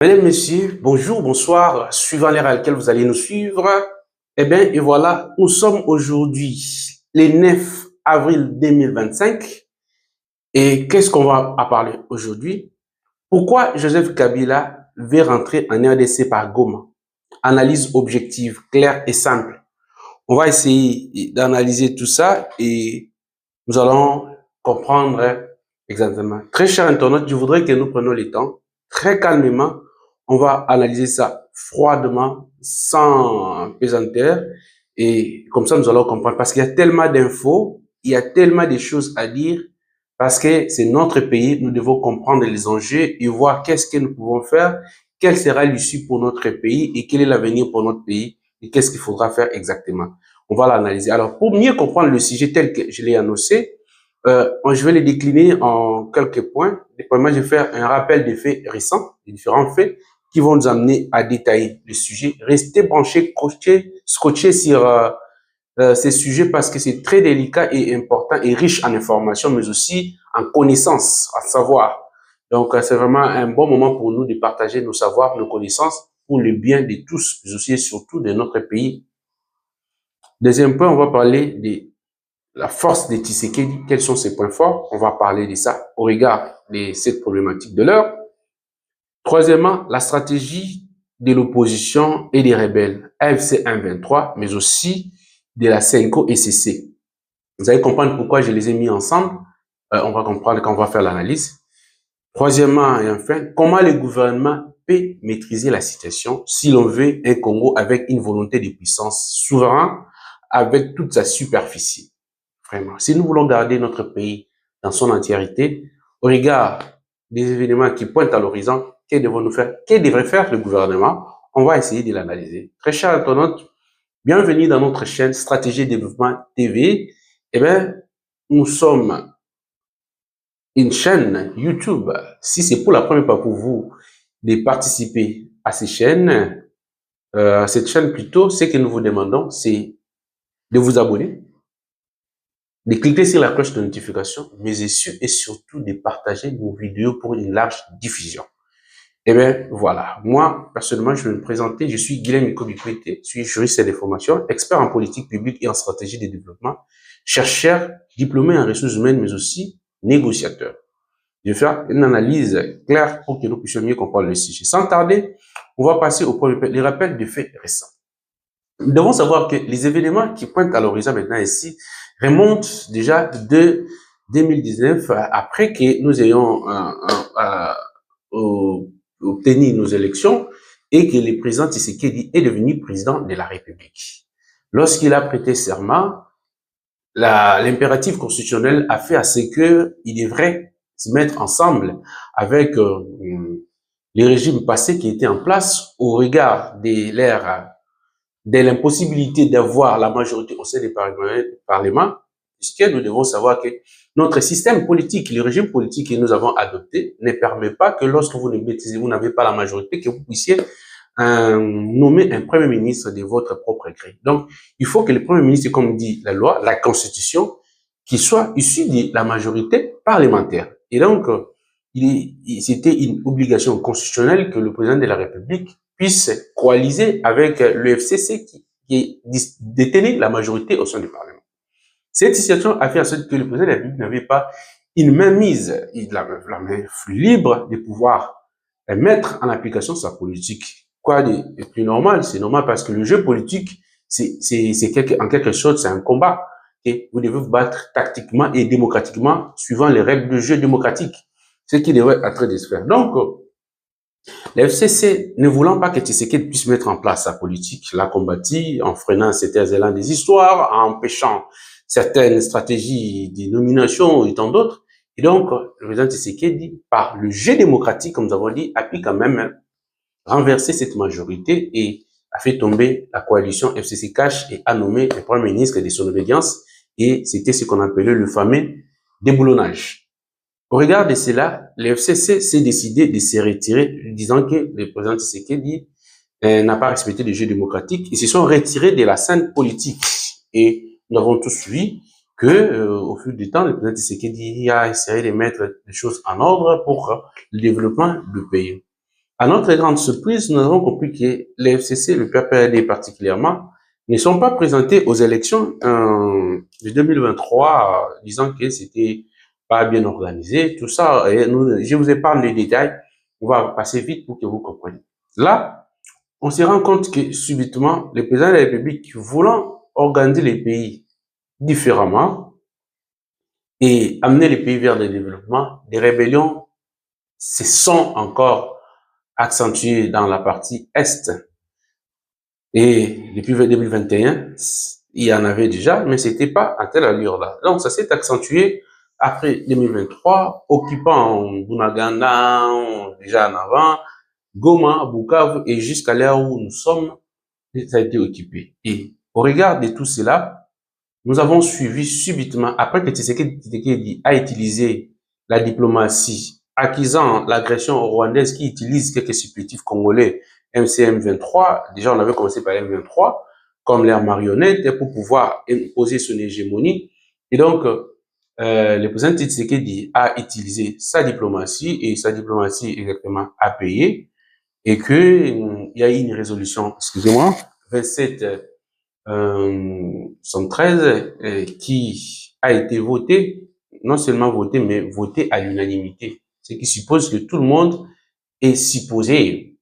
Mesdames, Messieurs, bonjour, bonsoir, suivant l'ère à laquelle vous allez nous suivre. Eh bien, et voilà, nous sommes aujourd'hui le 9 avril 2025. Et qu'est-ce qu'on va en parler aujourd'hui? Pourquoi Joseph Kabila veut rentrer en RDC par Goma? Analyse objective, claire et simple. On va essayer d'analyser tout ça et nous allons comprendre exactement. Très cher internaute, je voudrais que nous prenions le temps, très calmement. On va analyser ça froidement, sans pesanteur. Et comme ça, nous allons comprendre. Parce qu'il y a tellement d'infos, il y a tellement de choses à dire. Parce que c'est notre pays, nous devons comprendre les enjeux et voir qu'est-ce que nous pouvons faire, quelle sera l'issue pour notre pays et quel est l'avenir pour notre pays et qu'est-ce qu'il faudra faire exactement. On va l'analyser. Alors, pour mieux comprendre le sujet tel que je l'ai annoncé, je vais les décliner en quelques points. Premièrement, je vais faire un rappel des faits récents, des différents faits qui vont nous amener à détailler le sujet. Restez branchés, scotchés sur ces sujets parce que c'est très délicat et important et riche en informations, mais aussi en connaissances, à savoir. Donc, c'est vraiment un bon moment pour nous de partager nos savoirs, nos connaissances pour le bien de tous, mais aussi et surtout de notre pays. Deuxième point, on va parler de la force de Tshisekedi, quels sont ses points forts? On va parler de ça au regard de cette problématique de l'heure. Troisièmement, la stratégie de l'opposition et des rebelles, AFC 1-23, mais aussi de la CENCO et CC. Vous allez comprendre pourquoi je les ai mis ensemble. On va comprendre quand on va faire l'analyse. Troisièmement et enfin, comment le gouvernement peut maîtriser la situation si l'on veut un Congo avec une volonté de puissance souverain, avec toute sa superficie. Vraiment. Si nous voulons garder notre pays dans son entièreté, au regard des événements qui pointent à l'horizon, que devons-nous faire? Que devrait faire le gouvernement? On va essayer de l'analyser. Très cher internaute, bienvenue dans notre chaîne Stratégie de Développement TV. Eh bien, nous sommes une chaîne YouTube. Si c'est pour la première fois pour vous de participer à cette chaîne plutôt, ce que nous vous demandons, c'est de vous abonner, de cliquer sur la cloche de notification, mais et surtout de partager nos vidéos pour une large diffusion. Eh bien, voilà. Moi, personnellement, je vais me présenter. Je suis Guilhem Ikobikwete, je suis juriste de formation, expert en politique publique et en stratégie de développement, chercheur, diplômé en ressources humaines, mais aussi négociateur. Je vais faire une analyse claire pour que nous puissions mieux comprendre le sujet. Sans tarder, on va passer au premier point, les rappels de faits récents. Nous devons savoir que les événements qui pointent à l'horizon maintenant ici remontent déjà de 2019, après que nous ayons obtenu nos élections et que le président Tshisekedi est devenu président de la République. Lorsqu'il a prêté serment, l'impératif constitutionnel a fait à ce qu'il devrait se mettre ensemble avec les régimes passés qui étaient en place au regard de l'impossibilité d'avoir la majorité au sein du Parlement, puisque nous devons savoir que notre système politique, le régime politique que nous avons adopté, ne permet pas que lorsque vous ne maîtrisez, vous n'avez pas la majorité, que vous puissiez nommer un premier ministre de votre propre gré. Donc, il faut que le premier ministre, comme dit la loi, la constitution, qui soit issu de la majorité parlementaire. Et donc, c'était une obligation constitutionnelle que le président de la République puisse coaliser avec le FCC qui détenait la majorité au sein du Parlement. Cette situation a fait en sorte que le président de la République n'avait pas une main mise, la main libre de pouvoir mettre en application sa politique. Quoi de plus normal? C'est normal parce que le jeu politique, en quelque chose, c'est un combat. Et vous devez vous battre tactiquement et démocratiquement suivant les règles du jeu démocratique. Ce qui devrait être de se faire. Donc, la FCC, ne voulant pas que Tshisekedi puisse mettre en place sa politique, l'a combattu en freinant certains élans des histoires, en empêchant certaines stratégies de nomination et tant d'autres. Et donc, le président Tshisekedi, par le jeu démocratique, comme nous avons dit, a pu quand même renverser cette majorité et a fait tomber la coalition FCC Cash et a nommé le premier ministre de son obédience. Et c'était ce qu'on appelait le fameux déboulonnage. Au regard de cela, le FCC s'est décidé de se retirer, disant que le président Tshisekedi n'a pas respecté le jeu démocratique. Ils se sont retirés de la scène politique. Et nous avons tous vu que, au fil du temps, le président Tshisekedi a essayé de mettre les choses en ordre pour le développement du pays. À notre grande surprise, nous avons compris que les FCC, le PPRD particulièrement, ne sont pas présentés aux élections de 2023, disant que c'était pas bien organisé, tout ça. Et je vous épargne les détails. On va passer vite pour que vous compreniez. Là, on se rend compte que subitement, le président de la République, voulant organiser les pays différemment et amener les pays vers le développement, des rébellions se sont encore accentuées dans la partie Est. Et depuis 2021, il y en avait déjà, mais c'était pas à telle allure-là. Donc, ça s'est accentué après 2023, occupant Bunagana, déjà en avant, Goma, Bukavu, et jusqu'à l'heure où nous sommes, ça a été occupé. Et au regard de tout cela, nous avons suivi subitement, après que Tshisekedi a utilisé la diplomatie, accusant l'agression rwandaise qui utilise quelques supplétifs congolais, MCM 23, déjà on avait commencé par M23, comme l'air marionnette, pour pouvoir imposer son hégémonie. Et donc, le président Tshisekedi a utilisé sa diplomatie, et sa diplomatie exactement a payé, et il y a eu une résolution, excusez-moi, 27 113 qui a été voté, non seulement voté, mais voté à l'unanimité. Ce qui suppose que tout le monde est supposé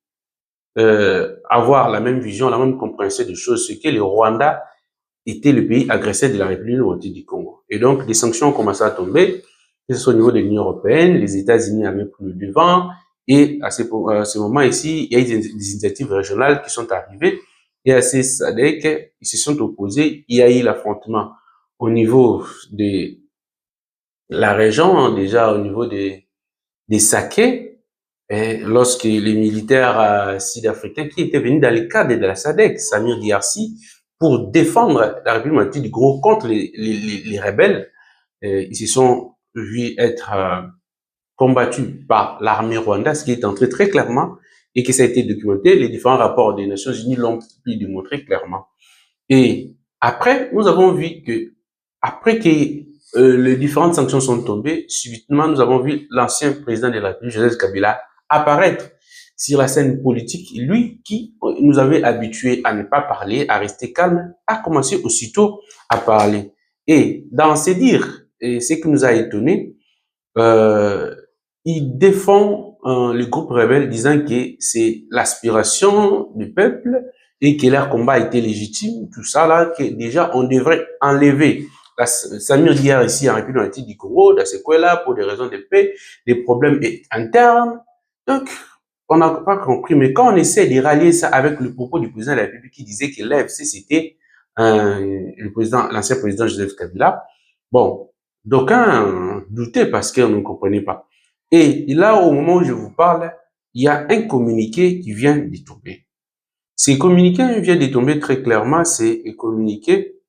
avoir la même vision, la même compréhension des choses, ce que le Rwanda était le pays agressé de la République démocratique du Congo. Et donc, des sanctions ont commencé à tomber, que ce soit au niveau de l'Union européenne, les États-Unis avaient pris le devant, et à ce moment ici, il y a eu des initiatives régionales qui sont arrivées, et à ces SADC, ils se sont opposés, il y a eu l'affrontement au niveau de la région, déjà au niveau des Saké, et lorsque les militaires sud-africains qui étaient venus dans le cadre de la SADC, Samir Diarsi, pour défendre la République du Gros contre les rebelles, ils se sont vus être combattus par l'armée rwandaise, ce qui est entré très clairement et que ça a été documenté. Les différents rapports des Nations Unies l'ont démontré clairement. Et après, nous avons vu que, après que les différentes sanctions sont tombées, subitement, nous avons vu l'ancien président de la République, Joseph Kabila, apparaître sur la scène politique. Lui qui nous avait habitués à ne pas parler, à rester calme, a commencé aussitôt à parler. Et dans ses dires, et ce qui nous a étonnés, il défend le groupe rebelle disant que c'est l'aspiration du peuple et que leur combat était légitime, tout ça là, que déjà on devrait enlever Samir Diar ici en République du Congo, dans ce coin-là, pour des raisons de paix, des problèmes internes. Donc, on n'a pas compris, mais quand on essaie de rallier ça avec le propos du président de la République qui disait que l'AFC c'était l'ancien président Joseph Kabila, bon, d'aucuns doutaient parce qu'on ne comprenait pas. Et là, au moment où je vous parle, il y a un communiqué qui vient de tomber. Ce communiqué vient de tomber très clairement, c'est le communiqué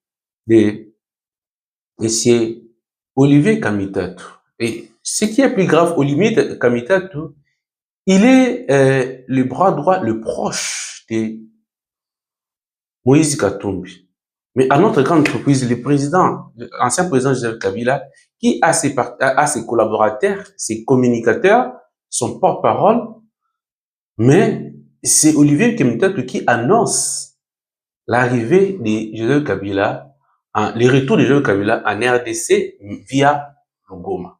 de M. Olivier Kamitatu. Et ce qui est plus grave, Olivier Kamitatu, il est le bras droit, le proche de Moïse Katumbi. Mais à notre grande surprise, le président, l'ancien président Joseph Kabila, qui a ses collaborateurs, ses communicateurs, son porte-parole, mais c'est Olivier Kamitatu qui annonce l'arrivée de Joseph Kabila, le retour de Joseph Kabila en RDC via le Goma.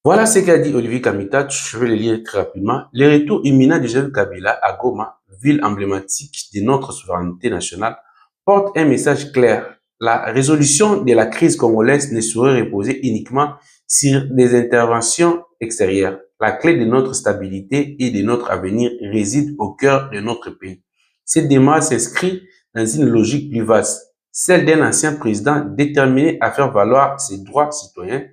Voilà ce qu'a dit Olivier Kamitatu, je vais le lire très rapidement. Le retour imminent de Joseph Kabila à Goma, ville emblématique de notre souveraineté nationale, porte un message clair. La résolution de la crise congolaise ne saurait reposer uniquement sur des interventions extérieures. La clé de notre stabilité et de notre avenir réside au cœur de notre pays. Cette démarche s'inscrit dans une logique plus vaste, celle d'un ancien président déterminé à faire valoir ses droits citoyens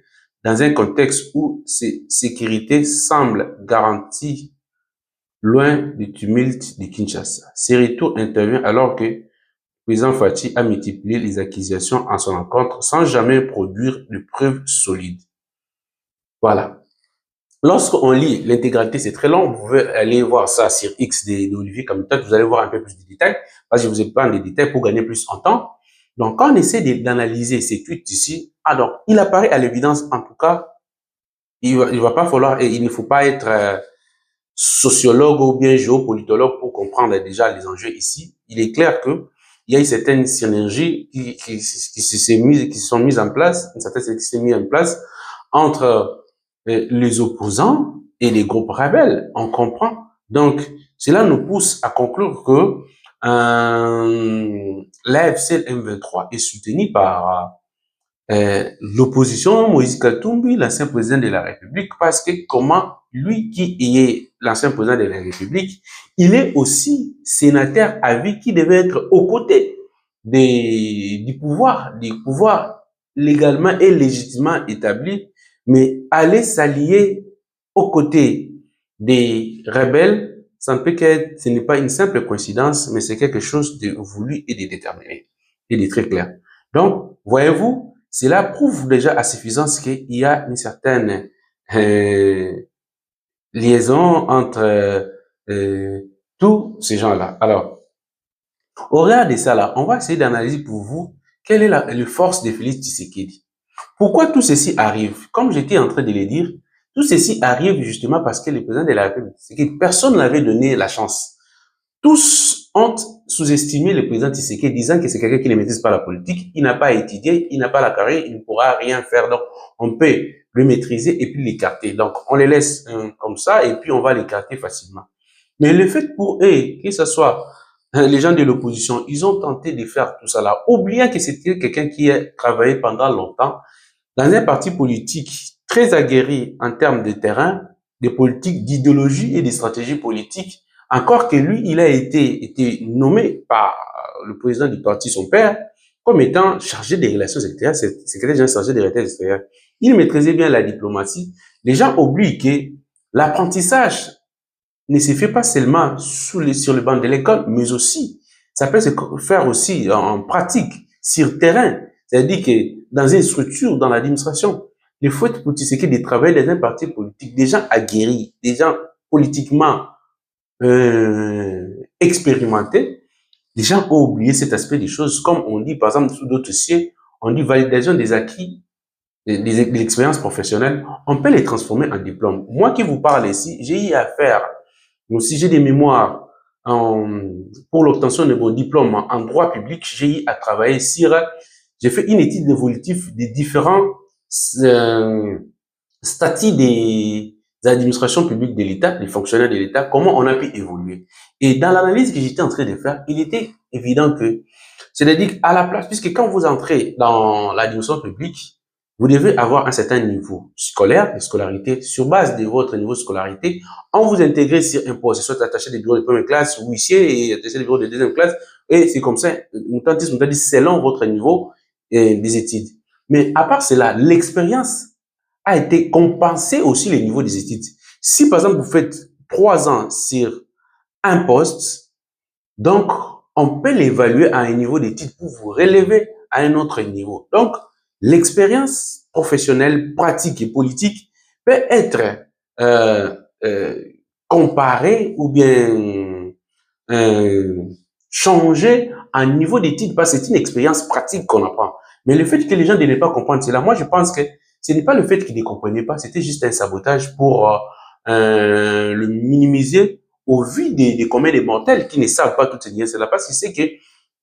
dans un contexte où ses sécurités semblent garanties loin du tumulte de Kinshasa. Ce retour intervient alors que le président Fachi a multiplié les accusations en son encontre sans jamais produire de preuves solides. Voilà. Lorsqu'on lit l'intégralité, c'est très long, vous pouvez aller voir ça sur X d'Olivier Kamitatu, vous allez voir un peu plus de détails, parce que je vous ai pas des détails pour gagner plus en temps. Donc, quand on essaie d'analyser ces tweets ici, alors, il apparaît à l'évidence, en tout cas, il va pas falloir, et il ne faut pas être sociologue ou bien géopolitologue pour comprendre déjà les enjeux ici. Il est clair que il y a une certaine synergie qui se sont mises en place, une certaine synergie qui s'est mise en place entre les opposants et les groupes rebelles. On comprend. Donc, cela nous pousse à conclure que l'AFC M23 est soutenu par l'opposition, Moïse Katumbi, l'ancien président de la République, parce que comment lui qui est l'ancien président de la République, il est aussi sénateur à vie qui devait être aux côtés du pouvoir légalement et légitimement établi, mais aller s'allier aux côtés des rebelles, ça ne peut qu'être, ce n'est pas une simple coïncidence, mais c'est quelque chose de voulu et de déterminé, et de très clair. Donc, voyez-vous, cela prouve déjà à suffisance qu'il y a une certaine liaison entre tous ces gens-là. Alors, au regard de ça là, on va essayer d'analyser pour vous quelle est la force de Félix Tshisekedi. Pourquoi tout ceci arrive? Comme j'étais en train de le dire, tout ceci arrive justement parce que le président de la République, c'est que personne n'avait donné la chance. Tous ont sous-estimé le président Tshisekedi, disant que c'est quelqu'un qui ne maîtrise pas la politique, il n'a pas étudié, il n'a pas la carrière, il ne pourra rien faire. Donc, on peut le maîtriser et puis l'écarter. Donc, on les laisse comme ça et puis on va l'écarter facilement. Mais le fait pour eux, que ce soit les gens de l'opposition, ils ont tenté de faire tout ça là, oubliant que c'était quelqu'un qui a travaillé pendant longtemps dans un parti politique très aguerri en termes de terrain, de politique, d'idéologie et de stratégie politique. Encore que lui, il a été nommé par le président du parti, son père, comme étant chargé des relations extérieures, secrétaire général chargé des relations extérieures. Il maîtrisait bien la diplomatie. Les gens oublient que l'apprentissage ne se fait pas seulement sur le banc de l'école, mais aussi, ça peut se faire aussi en pratique, sur terrain. C'est-à-dire que dans une structure, dans l'administration, il faut être pour Tshisekedi de travailler dans un parti politique, des gens aguerris, des gens politiquement expérimentés. Les gens ont oublié cet aspect des choses. Comme on dit, par exemple, sous d'autres dossiers, on dit validation des acquis de l'expérience professionnelle. On peut les transformer en diplôme. Moi qui vous parle ici, j'ai eu à faire, si j'ai des mémoires pour l'obtention de mon diplôme en droit public, j'ai eu à travailler sur, j'ai fait une étude évolutive des différents statuts des administrations publiques de l'État, des fonctionnaires de l'État, comment on a pu évoluer. Et dans l'analyse que j'étais en train de faire, il était évident que, c'est-à-dire à la place, puisque quand vous entrez dans l'administration publique, vous devez avoir un certain niveau scolaire, de scolarité. Sur base de votre niveau de scolarité, on vous intègre sur un poste, soit attaché des bureaux de première classe, ou huissier, et attaché des bureaux de deuxième classe, et c'est comme ça, selon votre niveau des études. Mais à part cela, l'expérience a été compensée aussi le niveau des études. Si par exemple vous faites 3 ans sur un poste, donc on peut l'évaluer à un niveau d'études pour vous relever à un autre niveau. Donc, l'expérience professionnelle, pratique et politique peut être comparée ou bien changée à un niveau d'études parce que c'est une expérience pratique qu'on apprend. Mais le fait que les gens ne pas comprendre cela, moi je pense que ce n'est pas le fait qu'ils ne comprenaient pas, c'était juste un sabotage pour le minimiser au vu des communs des mortels qui ne savent pas toutes ces nuances-là, parce qu'ils savent que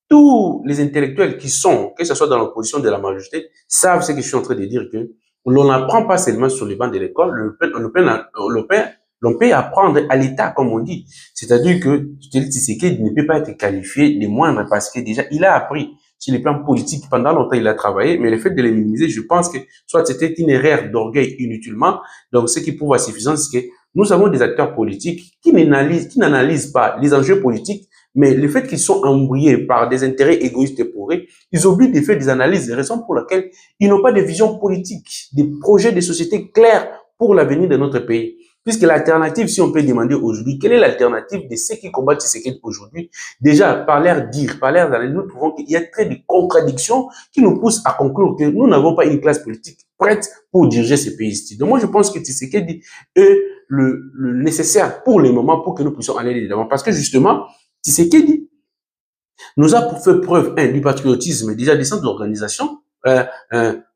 tous les intellectuels qui sont, que ce soit dans l'opposition de la majorité, savent ce que je suis en train de dire, que l'on n'apprend pas seulement sur les bancs de l'école, l'on peut apprendre à l'État, comme on dit. C'est-à-dire que Tshisekedi ne peut pas être qualifié de moindre parce que déjà, il a appris sur les plans politiques pendant longtemps, il a travaillé, mais le fait de les minimiser, je pense que soit c'était une erreur d'orgueil inutilement, donc ce qui prouve à suffisance, c'est que nous avons des acteurs politiques qui n'analysent pas les enjeux politiques, mais le fait qu'ils sont embrouillés par des intérêts égoïstes pour eux, ils oublient de faire des analyses, des raisons pour lesquelles ils n'ont pas de vision politique, des projets de société clairs pour l'avenir de notre pays. Puisque l'alternative, si on peut demander aujourd'hui, quelle est l'alternative de ceux qui combattent Tshisekedi aujourd'hui? Déjà, par l'air dire, par l'air d'aller, nous trouvons qu'il y a très de contradictions qui nous poussent à conclure que nous n'avons pas une classe politique prête pour diriger ce pays. Donc moi, je pense que Tshisekedi est le nécessaire pour le moment pour que nous puissions aller de l'avant. Parce que justement, Tshisekedi nous a fait preuve du patriotisme, déjà des centres d'organisation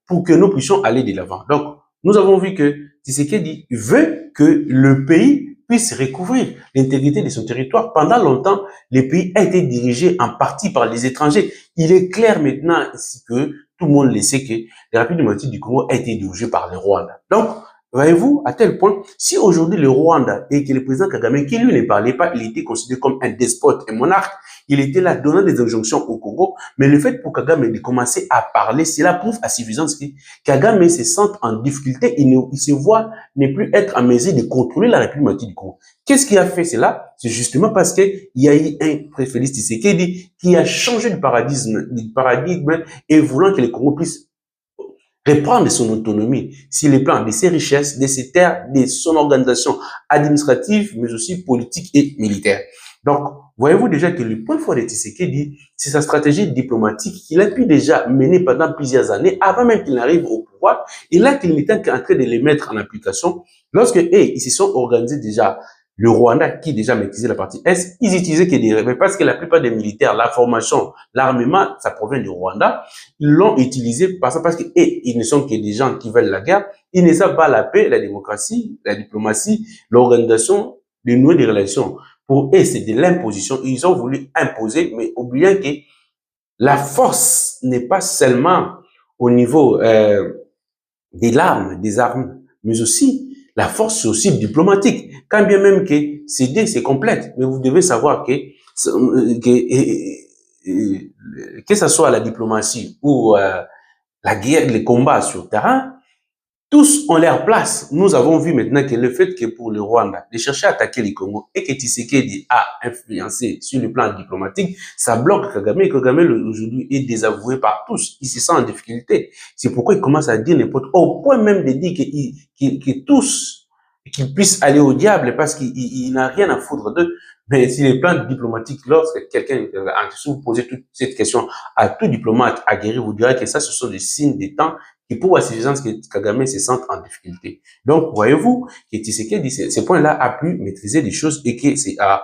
pour que nous puissions aller de l'avant. Donc, nous avons vu que Tshisekedi veut que le pays puisse recouvrir l'intégrité de son territoire. Pendant longtemps, le pays a été dirigé en partie par les étrangers. Il est clair maintenant ici que tout le monde le sait que la République démocratique du Congo a été dirigée par le Rwanda. Donc, voyez-vous, à tel point, si aujourd'hui le Rwanda et que le président Kagame, qui lui ne parlait pas, il était considéré comme un despote, un monarque, il était là donnant des injonctions au Congo, mais le fait pour Kagame de commencer à parler, cela prouve à suffisance que Kagame se sent en difficulté, il se voit ne plus être en mesure de contrôler la République du Congo. Qu'est-ce qui a fait cela? C'est justement parce qu'il y a eu un Félix Tshisekedi qui a changé de paradigme et voulant que le Congo puisse reprendre son autonomie sur les plans de ses richesses, de ses terres, de son organisation administrative, mais aussi politique et militaire. Donc, voyez-vous déjà que le point fort de Tshisekedi, c'est sa stratégie diplomatique qu'il a pu déjà mener pendant plusieurs années, avant même qu'il n'arrive au pouvoir, et là qu'il n'était qu'en train de les mettre en application, lorsque ils se sont organisés déjà. Le Rwanda, qui déjà maîtrisait la partie Est, ils utilisaient que des rebelles parce que la plupart des militaires, la formation, l'armement, ça provient du Rwanda. Ils l'ont utilisé parce que ils ne sont que des gens qui veulent la guerre. Ils ne savent pas la paix, la démocratie, la diplomatie, l'organisation, de nouer des relations. Pour eux, c'est de l'imposition. Ils ont voulu imposer, mais oubliant que la force n'est pas seulement au niveau des armes, mais aussi la force, c'est aussi diplomatique. Quand bien même que céder, c'est complète. Mais vous devez savoir que ce soit la diplomatie ou la guerre, les combats sur le terrain, tous ont leur place. Nous avons vu maintenant que le fait que pour le Rwanda, de chercher à attaquer les Congo et que Tshisekedi a influencé sur le plan diplomatique, ça bloque Kagame. Kagame aujourd'hui est désavoué par tous. Il se sent en difficulté. C'est pourquoi il commence à dire n'importe quoi, au point même de dire que tous, qu'ils puissent aller au diable parce qu'il n'a rien à foutre d'eux. Mais sur le plan diplomatique, lorsque quelqu'un, si vous posez toute cette question à tout diplomate aguerri, vous direz que ça, ce sont des signes des temps qui prouvent à suffisance que Kagame se sente en difficulté. Donc, voyez-vous que Tshisekedi, ces points-là, a pu maîtriser des choses et que c'est à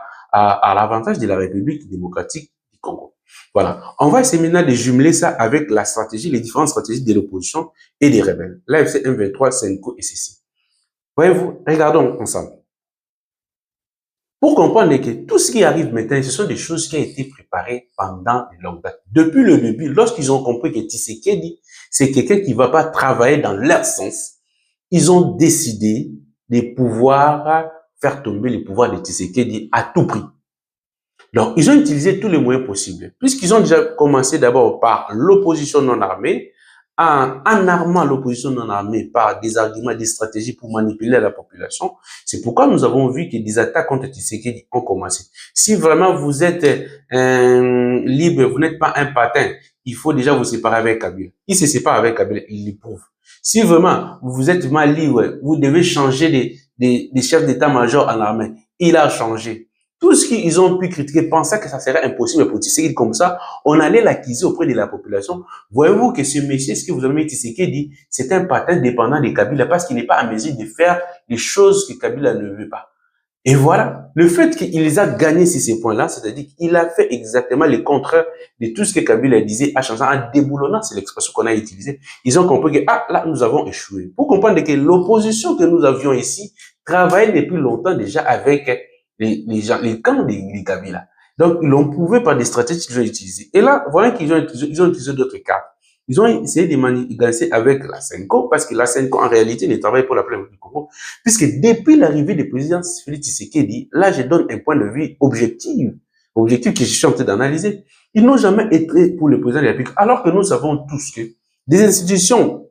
l'avantage de la République démocratique du Congo. Voilà. On va essayer maintenant de jumeler ça avec la stratégie, les différentes stratégies de l'opposition et des rebelles. L'AFC M23, Senko et ceci. Voyez-vous, regardons ensemble. Pour comprendre que tout ce qui arrive maintenant, ce sont des choses qui ont été préparées pendant de longues dates. Depuis le début, lorsqu'ils ont compris que Tshisekedi, c'est quelqu'un qui ne va pas travailler dans leur sens, ils ont décidé de pouvoir faire tomber le pouvoir de Tshisekedi à tout prix. Donc, ils ont utilisé tous les moyens possibles. Puisqu'ils ont déjà commencé d'abord par l'opposition non armée, en armant l'opposition non armée par des arguments, des stratégies pour manipuler la population. C'est pourquoi nous avons vu que des attaques contre Tshisekedi ont commencé. Si vraiment vous êtes libre, vous n'êtes pas un patin, il faut déjà vous séparer avec Kabila. Il se sépare avec Kabila, il l'éprouve. Si vraiment vous êtes mal libre, vous devez changer des chefs d'état-major en armée. Il a changé. Tout ce qu'ils ont pu critiquer, pensaient que ça serait impossible pour Tshisekedi comme ça, on allait l'acquiser auprès de la population. Voyez-vous que ce monsieur, ce que vous avez mis Tshisekedi, c'est un patin dépendant de Kabila parce qu'il n'est pas en mesure de faire les choses que Kabila ne veut pas. Et voilà, le fait qu'il les a gagnés sur ces points-là, c'est-à-dire qu'il a fait exactement le contraire de tout ce que Kabila disait en changeant, en déboulonnant, c'est l'expression qu'on a utilisée. Ils ont compris que, là, nous avons échoué. Pour comprendre que l'opposition que nous avions ici travaillait depuis longtemps déjà avec les camps des Kabila. Donc, ils l'ont prouvé par des stratégies qu'ils ont utilisées. Et là, voyez qu'ils ont utilisé d'autres cartes. Ils ont essayé de manigancer avec la Senko, parce que la Senko, en réalité, ne travaille pas pour la plaine du Congo, puisque depuis l'arrivée du président Félix Tshisekedi, là, je donne un point de vue objectif que je suis en train d'analyser. Ils n'ont jamais été pour le président de la République, alors que nous savons tous que des institutions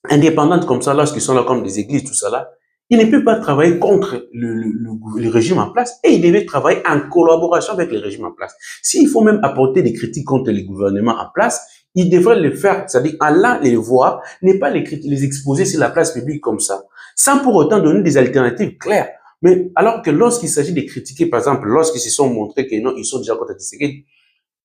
indépendantes comme ça, lorsqu'ils sont là comme des églises, tout ça là, il ne peut pas travailler contre le régime en place et il devait travailler en collaboration avec le régime en place. S'il faut même apporter des critiques contre les gouvernements en place, il devrait le faire, c'est-à-dire en allant les voir, n'est pas les exposer sur la place publique comme ça, sans pour autant donner des alternatives claires. Mais alors que lorsqu'il s'agit de critiquer, par exemple, lorsqu'ils se sont montrés que non, ils sont déjà contre Tshisekedi,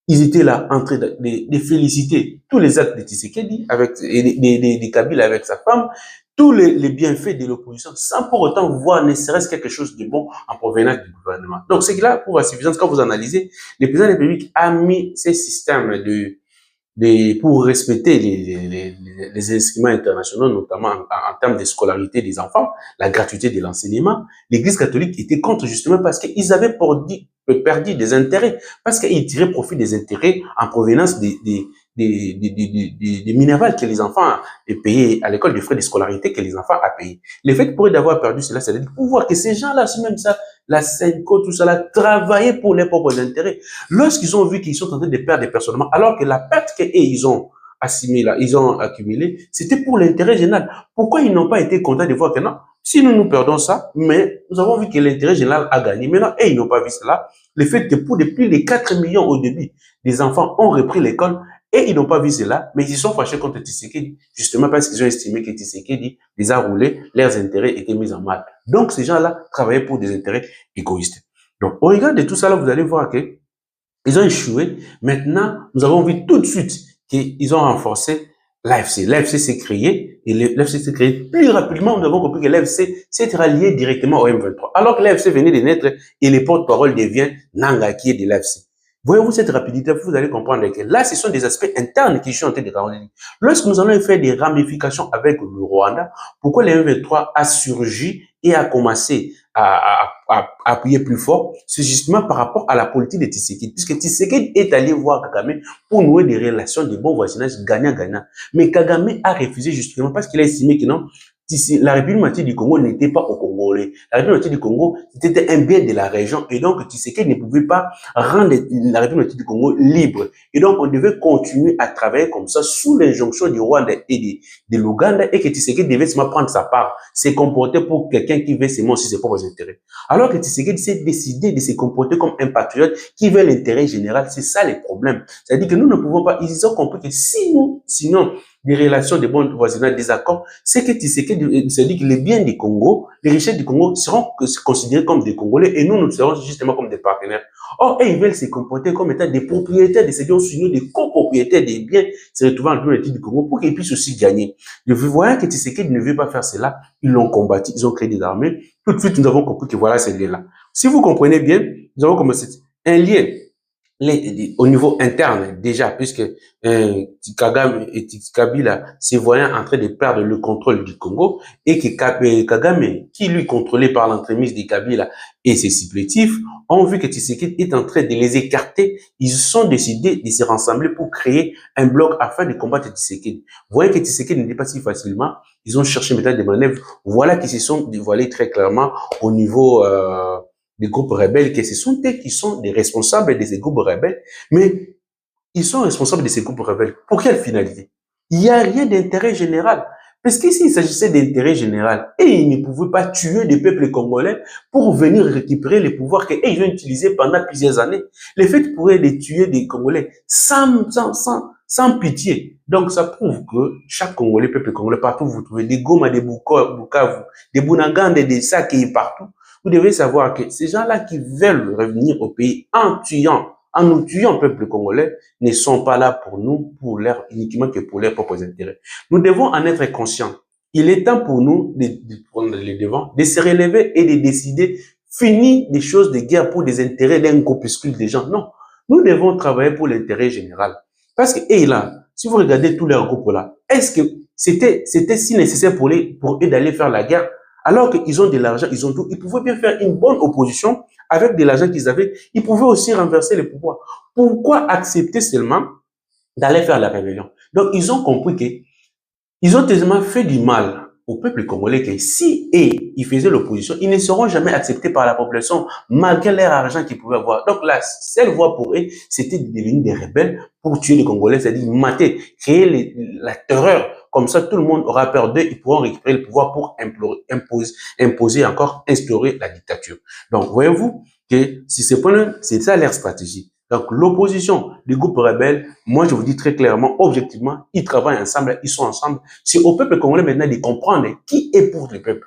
ils étaient là en train de féliciter tous les actes de Tshisekedi avec des Kabila avec sa femme, tous les bienfaits de l'opposition, sans pour autant voir ne serait-ce quelque chose de bon en provenance du gouvernement. Donc, c'est là, pour la suffisance, quand vous analysez, le président de la République a mis ces systèmes pour respecter les instruments internationaux, notamment en termes de scolarité des enfants, la gratuité de l'enseignement, l'Église catholique était contre justement parce qu'ils avaient perdu des intérêts, parce qu'ils tiraient profit des intérêts en provenance des minérales que les enfants payaient à l'école, des frais de scolarité que les enfants ont payés. Le fait pour eux d'avoir perdu cela, c'est pour voir que ces gens-là, c'est même ça, la Senco, tout ça, travaillaient pour leurs propres intérêts. Lorsqu'ils ont vu qu'ils sont en train de perdre des personnes, alors que la perte qu'ils ont assimilée, ils ont accumulée, c'était pour l'intérêt général. Pourquoi ils n'ont pas été contents de voir que non, si nous perdons ça, mais nous avons vu que l'intérêt général a gagné. Maintenant, ils n'ont pas vu cela. Le fait que pour plus de 4 millions au début, des enfants ont repris l'école et ils n'ont pas vu cela, mais ils sont fâchés contre Tshisekedi, justement parce qu'ils ont estimé que Tshisekedi les a roulés, leurs intérêts étaient mis en mal. Donc, ces gens-là travaillaient pour des intérêts égoïstes. Donc, au regard de tout ça, là, vous allez voir que ils ont échoué. Maintenant, nous avons vu tout de suite qu'ils ont renforcé l'AFC. L'AFC s'est créé et l'AFC s'est créé plus rapidement. Nous avons compris que l'AFC s'est rallié directement au M23. Alors que l'AFC venait de naître et le porte-parole devient Nanga qui est de l'AFC. Voyez-vous cette rapidité, vous allez comprendre que là, ce sont des aspects internes qui sont en train de grandir. Lorsque nous allons faire des ramifications avec le Rwanda, pourquoi le M23 a surgi et a commencé à appuyer plus fort, c'est justement par rapport à la politique de Tshisekedi, puisque Tshisekedi est allé voir Kagame pour nouer des relations de bon voisinage gagnant-gagnant. Mais Kagame a refusé justement parce qu'il a estimé que non, la République du Congo n'était pas au Congolais. La République du Congo, c'était un bien de la région. Et donc, Tshisekedi ne pouvait pas rendre la République du Congo libre. Et donc, on devait continuer à travailler comme ça sous l'injonction du Rwanda et de l'Ouganda et que Tshisekedi devait seulement prendre sa part, se comporter pour quelqu'un qui veut seulement aussi ses propres intérêts. Alors que Tshisekedi s'est décidé de se comporter comme un patriote qui veut l'intérêt général. C'est ça le problème. C'est-à-dire que nous ne pouvons pas, ils ont compris que sinon, des relations de bon voisinage, des accords, c'est que Tshisekedi se dit que les biens du Congo, les richesses du Congo seront considérées comme des Congolais et nous serons justement comme des partenaires. Or, ils veulent se comporter comme étant des propriétaires de ces biens, sinon des copropriétaires des biens se retrouvant en République du Congo pour qu'ils puissent aussi gagner. Vous voyez que Tshisekedi ne veut pas faire cela, ils l'ont combattu, ils ont créé des armées. Tout de suite, nous avons compris que voilà ces liens-là. Si vous comprenez bien, nous avons commencé un lien au niveau interne déjà, puisque Kagame et Kabila se voyant en train de perdre le contrôle du Congo et que Kagame, qui lui contrôlé par l'entremise de Kabila et ses supplétifs, ont vu que Tshisekedi est en train de les écarter. Ils ont décidé de se rassembler pour créer un bloc afin de combattre Tshisekedi. Vous voyez que Tshisekedi n'était pas si facilement. Ils ont cherché méthode de manœuvre. Voilà qui se sont dévoilés très clairement au niveau des groupes rebelles, que ce sont eux qui sont des responsables de ces groupes rebelles, mais ils sont responsables de ces groupes rebelles. Pour quelle finalité? Il n'y a rien d'intérêt général. Parce qu'ici, il s'agissait d'intérêt général. Et ils ne pouvaient pas tuer des peuples congolais pour venir récupérer les pouvoirs qu'ils ont utilisés pendant plusieurs années. Le fait pourrait de tuer des Congolais sans pitié. Donc, ça prouve que chaque Congolais, peuple congolais, partout vous trouvez des Goma, des Bukavu, des Bunaganda, des Saké partout. Vous devez savoir que ces gens-là qui veulent revenir au pays en nous tuant, peuple congolais, ne sont pas là pour nous, uniquement que pour leurs propres intérêts. Nous devons en être conscients. Il est temps pour nous de prendre les devants, de se relever et de décider, fini des choses de guerre pour des intérêts d'un groupuscule de gens. Non. Nous devons travailler pour l'intérêt général. Parce que, et là, si vous regardez tous leurs groupes là, est-ce que c'était si nécessaire pour eux d'aller faire la guerre? Alors qu'ils ont de l'argent, ils ont tout, ils pouvaient bien faire une bonne opposition avec de l'argent qu'ils avaient. Ils pouvaient aussi renverser le pouvoir. Pourquoi accepter seulement d'aller faire la rébellion? Donc, ils ont compris qu'ils ont tellement fait du mal au peuple congolais que si ils faisaient l'opposition, ils ne seront jamais acceptés par la population malgré leur argent qu'ils pouvaient avoir. Donc, la seule voie pour eux, c'était de devenir des rebelles pour tuer les Congolais, c'est-à-dire mater, créer la terreur. Comme ça, tout le monde aura peur d'eux, ils pourront récupérer le pouvoir pour imposer encore, instaurer la dictature. Donc, voyez-vous que si c'est ça leur stratégie. Donc, l'opposition des groupes rebelles, moi, je vous dis très clairement, objectivement, ils travaillent ensemble, ils sont ensemble. C'est au peuple congolais maintenant de comprendre qui est pour le peuple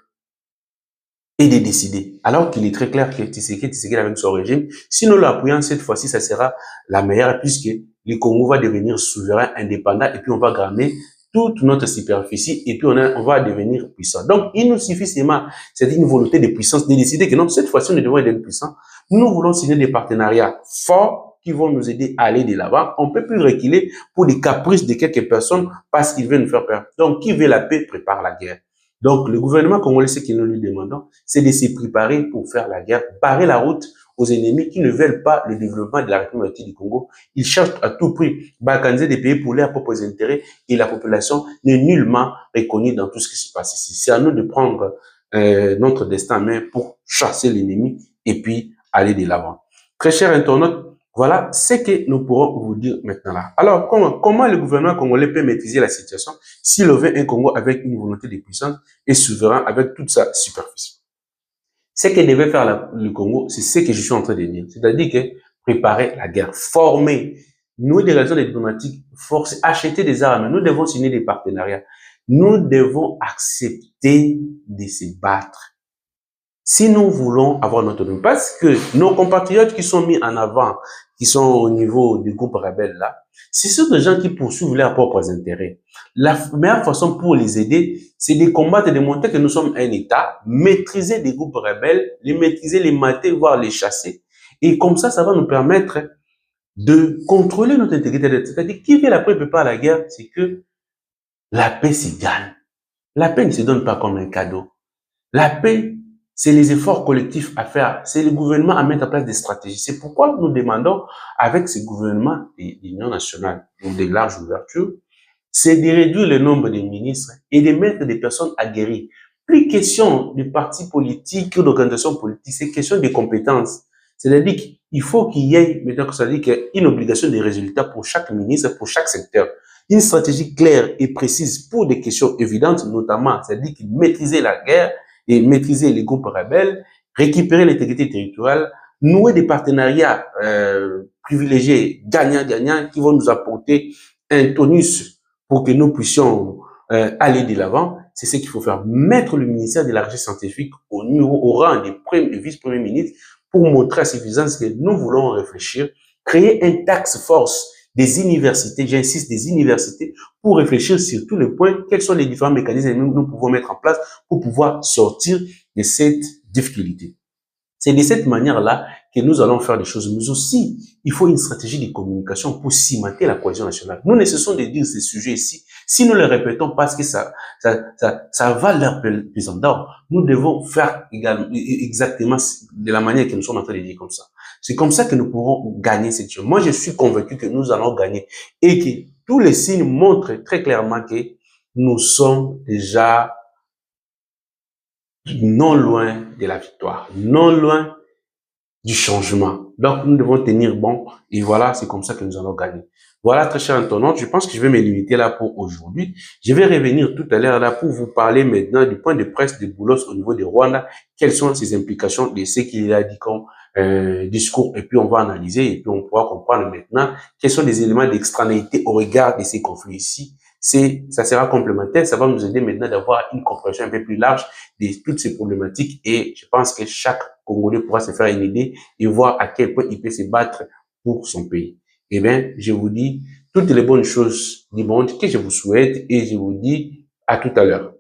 et de décider. Alors qu'il est très clair que Tshisekedi avec son régime, si nous l'appuyons cette fois-ci, ça sera la meilleure puisque le Congo va devenir souverain, indépendant et puis on va gagner toute notre superficie et puis on va devenir puissant. Donc, il nous suffit seulement, c'est une volonté de puissance, de décider que non, cette fois-ci, nous devons être puissants. Nous voulons signer des partenariats forts qui vont nous aider à aller de l'avant. On ne peut plus reculer pour les caprices de quelques personnes parce qu'ils veulent nous faire peur. Donc, qui veut la paix prépare la guerre. Donc, le gouvernement congolais, ce que nous lui demandons, c'est de se préparer pour faire la guerre, barrer la route aux ennemis qui ne veulent pas le développement de la République du Congo. Ils cherchent à tout prix balkaniser des pays pour leurs propres intérêts et la population n'est nullement reconnue dans tout ce qui se passe ici. C'est à nous de prendre notre destin en main pour chasser l'ennemi et puis aller de l'avant. Très chers internautes, voilà ce que nous pourrons vous dire maintenant là. Alors, comment le gouvernement congolais peut maîtriser la situation s'il veut un Congo avec une volonté de puissance et souverain avec toute sa superficie? Ce que devait faire le Congo, c'est ce que je suis en train de dire. C'est-à-dire que préparer la guerre, former, nouer des relations diplomatiques, forcer, acheter des armes. Nous devons signer des partenariats. Nous devons accepter de se battre. Si nous voulons avoir notre autonomie, parce que nos compatriotes qui sont mis en avant, qui sont au niveau du groupe rebelle là, ce sont des gens qui poursuivent leurs propres intérêts. La meilleure façon pour les aider, c'est de combattre et de montrer que nous sommes un État, maîtriser des groupes rebelles, les maîtriser, les mater, voire les chasser. Et comme ça va nous permettre de contrôler notre intégrité. C'est-à-dire, qui fait la paix prépare la guerre, c'est que la paix se gagne. La paix ne se donne pas comme un cadeau. La paix, c'est les efforts collectifs à faire. C'est le gouvernement à mettre en place des stratégies. C'est pourquoi nous demandons, avec ce gouvernement de l'Union nationale, ou de large ouverture, c'est de réduire le nombre de ministres et de mettre des personnes aguerries. Plus question de partis politiques ou d'organisations politiques, c'est question de compétences. C'est-à-dire qu'il faut qu'il y ait, maintenant que ça dit qu'il y a une obligation de résultats pour chaque ministre, pour chaque secteur. Une stratégie claire et précise pour des questions évidentes, notamment, c'est-à-dire qu'il maîtriser la guerre, et maîtriser les groupes rebelles, récupérer l'intégrité territoriale, nouer des partenariats privilégiés, gagnants-gagnants, qui vont nous apporter un tonus pour que nous puissions aller de l'avant. C'est ce qu'il faut faire. Mettre le ministère de la Recherche scientifique au rang des vice-premiers ministres pour montrer à suffisance que nous voulons réfléchir, créer un task force des universités, j'insiste, des universités, pour réfléchir sur tous les points, quels sont les différents mécanismes que nous pouvons mettre en place pour pouvoir sortir de cette difficulté. C'est de cette manière-là que nous allons faire des choses. Mais aussi, il faut une stratégie de communication pour cimenter la cohésion nationale. Nous ne cessons de dire ces sujets ici. Si nous les répétons parce que ça va leur pesant d'or, nous devons faire également, exactement de la manière que nous sommes en train de dire comme ça. C'est comme ça que nous pourrons gagner cette chose. Moi, je suis convaincu que nous allons gagner et que tous les signes montrent très clairement que nous sommes déjà non loin de la victoire, non loin du changement. Donc, nous devons tenir bon et voilà, c'est comme ça que nous allons gagner. Voilà, très chers internautes, je pense que je vais me limiter là pour aujourd'hui. Je vais revenir tout à l'heure là pour vous parler maintenant du point de presse de Boulos au niveau de Rwanda. Quelles sont ses implications de ce qu'il a dit comme discours et puis on va analyser et puis on pourra comprendre maintenant quels sont les éléments d'extranéité au regard de ces conflits ici. Ça sera complémentaire, ça va nous aider maintenant d'avoir une compréhension un peu plus large de toutes ces problématiques et je pense que chaque Congolais pourra se faire une idée et voir à quel point il peut se battre pour son pays. Eh bien, je vous dis toutes les bonnes choses du monde que je vous souhaite et je vous dis à tout à l'heure.